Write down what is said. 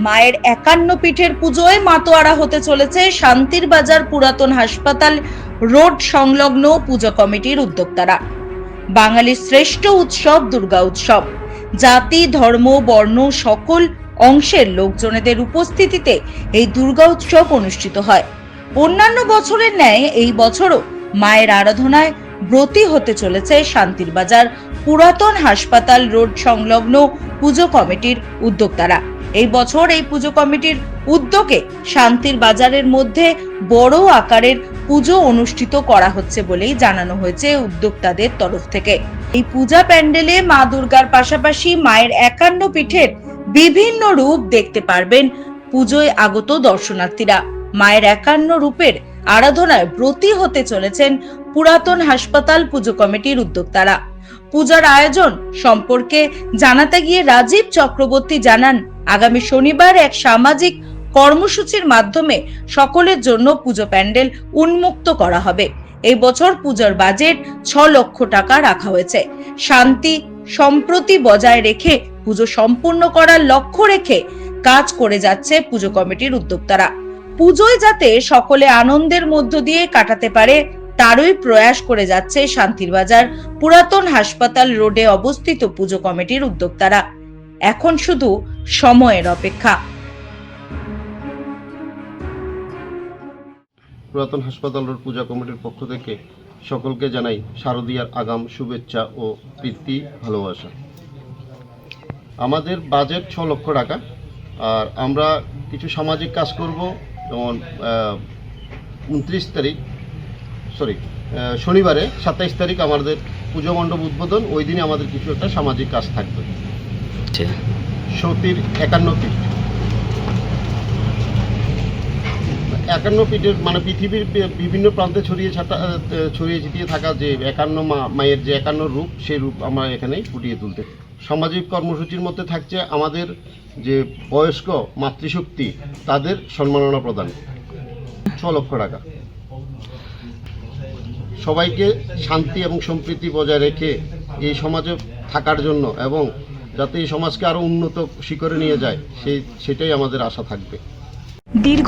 মায়ের 51 পীঠের পুজোয় মাতোয়ারা হতে চলেছে শান্তির বাজার পুরাতন হাসপাতাল রোড সংলগ্ন পুজো কমিটির উদ্যোক্তারা। বাঙালির শ্রেষ্ঠ উৎসব দুর্গা উৎসব। জাতি, ধর্ম, বর্ণ সকল অংশের লোকজনেদের উপস্থিতিতে এই দুর্গা উৎসব অনুষ্ঠিত হয়। অন্যান্য বছরের ন্যায় এই বছরও মায়ের আরাধনায় ব্রতী হতে চলেছে শান্তির বাজার পুরাতন হাসপাতাল রোড সংলগ্ন পুজো কমিটির উদ্যোক্তারা। এই বছর এই পুজো কমিটির উদ্যোগে শান্তির বাজারের মধ্যে বড় আকারের পুজো অনুষ্ঠিত করা হচ্ছে বলেই জানানো হয়েছে উদ্যোক্তাদের তরফ থেকে। এই পূজা প্যান্ডেলে মা দুর্গার পাশাপাশি মায়ের 51 পীঠের বিভিন্ন রূপ দেখতে পারবেন পুজোয় আগত দর্শনার্থীরা। মায়ের 51 রূপের আরাধনায় ব্রতী হতে চলেছেন পুরাতন হাসপাতাল পুজো কমিটির উদ্যোক্তারা। পূজার আয়োজন সম্পর্কে জানাতে গিয়ে রাজীব চক্রবর্তী জানান, আগামী শনিবার এক সামাজিক কর্মসূচির মাধ্যমে সকলের জন্য পুজো প্যান্ডেল উন্মুক্ত করা হবে। এই বছর পূজার বাজেট 6 লক্ষ টাকা রাখা হয়েছে। শান্তি সম্প্রতি বজায় রেখে পুজো সম্পূর্ণ করার লক্ষ্য রেখে কাজ করে যাচ্ছে পুজো কমিটির উদ্যোক্তারা। পুজোয় যাতে সকলে আনন্দের মধ্য দিয়ে কাটাতে পারে তারই প্রয়াস করে যাচ্ছে শান্তির বাজার পুরাতন হাসপাতাল রোডে অবস্থিত পুজো কমিটির উদ্যোক্তারা। এখন শুধু সময়ের অপেক্ষা। পুরাতন হাসপাতাল রোড পূজা কমিটির পক্ষ থেকে সকলকে জানাই শারদীয়ার আগাম শুভেচ্ছা ও প্রীতি ভালোবাসা। আমাদের বাজেট 6 লক্ষ টাকা, আর আমরা কিছু সামাজিক কাজ করব। যেমন 29 তারিখ শনিবারে 27 তারিখ আমাদের পুজো মণ্ডপ উদ্বোধন। ওই দিনে আমাদের কিছু একটা সামাজিক কাজ থাকবে। সতীর 51 পীঠ, 51 পীঠের মানে পৃথিবীর বিভিন্ন প্রান্তে ছড়িয়ে ছিটিয়ে থাকা যে 51 মায়ের যে 51 রূপ, সেই রূপ আমরা এখানে ফুটিয়ে তুলতে। সামাজিক কর্মসূচির মধ্যে থাকছে আমাদের যে বয়স্ক মাতৃশক্তি তাদের সম্মাননা প্রদান, 6 লক্ষ টাকা। সবাইকে শান্তি এবং সম্প্রীতি বজায় রেখে এই সমাজে থাকার জন্য এবং যাতে এই সমাজকে আরও উন্নত শিখরে নিয়ে যায় সেটাই আমাদের আশা থাকবে। দীর্ঘ